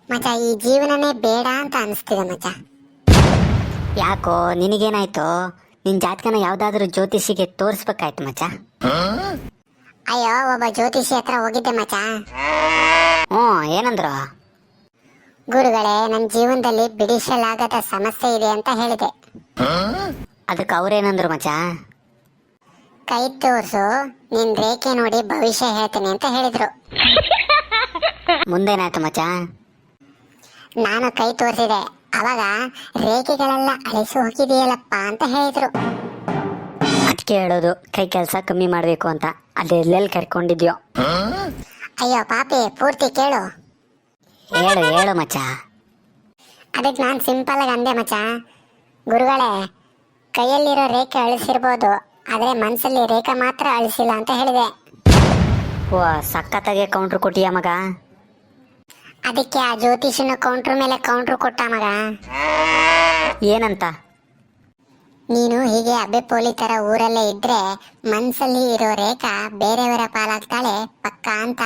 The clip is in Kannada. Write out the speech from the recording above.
ಮಚ ಈ ಜೀವನನೇ ಬೇಡ ಅಂತ ಅನಿಸ್ತಿದೆ ಮಚ. ಯಾಕೋ ನಿನಗೇನಾಯ್ತು? ನಿನ್ ಜಾತಕನ ಯಾವ್ದಾದ್ರು ಜ್ಯೋತಿಷಿಗೆ ತೋರಿಸ್ಬೇಕಾಯ್ತು ಮಚ್ಚ. ಅಯ್ಯೋ, ಒಬ್ಬ ಜ್ಯೋತಿಷಿ ಹತ್ರ ಹೋಗಿದ್ದೆ ಮಚ. ಹ್ಞೂ, ಏನಂದ್ರು? ಗುರುಗಳೇ, ನನ್ನ ಜೀವನದಲ್ಲಿ ಬಿಡಿಸಲಾಗದ ಸಮಸ್ಯೆ ಇದೆ ಅಂತ ಹೇಳಿದೆ. ಅದಕ್ಕೆ ಅವ್ರೇನಂದ್ರು ಮಚ್ಚ? ಕೈ ತೋರ್ಸು, ನಿನ್ ರೇಖೆ ನೋಡಿ ಭವಿಷ್ಯ ಹೇಳ್ತೀನಿ ಅಂತ ಹೇಳಿದ್ರು. ಮುಂದೇನಾಯ್ತು ಮಚ್ಚ? ನಾನು ಕೈ ತೋರಿಸಿದೆ. ಅವಾಗ ರೇಖೆಗಳೆಲ್ಲ ಅಳಿಸಿ ಹೋಗಿದೆಯಲ್ಲಪ್ಪ ಅಂತ ಹೇಳಿದ್ರು. ಅದಕ್ಕೆ ಹೇಳೋದು ಕೈ ಕೆಲಸ ಕಮ್ಮಿ ಮಾಡಬೇಕು ಅಂತ. ಅದೆಲ್ಲೆಲ್ಲಿ ಕರ್ಕೊಂಡಿದ್ಯೋ? ಅಯ್ಯೋ ಪಾಪಿ, ಪೂರ್ತಿ ಕೇಳು. ಹೇಳು ಹೇಳು ಮಚ್ಚ. ಅದಕ್ಕೆ ನಾನು ಸಿಂಪಲ್ ಆಗಿ ಅಂದೆ ಮಚ, ಗುರುಗಳೇ, ಕೈಯಲ್ಲಿರೋ ರೇಖೆ ಅಳಿಸಿರ್ಬೋದು, ಆದರೆ ಮನಸ್ಸಲ್ಲಿ ರೇಖೆ ಮಾತ್ರ ಅಳಿಸಿಲ್ಲ ಅಂತ ಹೇಳಿದೆ. ಓ, ಸಖತ್ತಾಗೆ ಕೌಂಟ್ರ್ ಕೊಟ್ಟಿಯ ಮಗ. ಅದಕ್ಕೆ ಆ ಜ್ಯೋತಿಷನ ಕೌಂಟ್ರ್ ಮೇಲೆ ಕೌಂಟ್ರ್ ಕೊಟ್ಟ ಮಗ. ಏನಂತ? ನೀನು ಹೀಗೆ ಅಬ್ಬೆ ಪೋಲಿ ತರ ಊರಲ್ಲೇ ಇದ್ರೆ ಮನ್ಸಲ್ಲಿ ಇರೋ ರೇಖಾ ಬೇರೆಯವರ ಪಾಲಾಗ್ತಾಳೆ ಪಕ್ಕ ಅಂತ.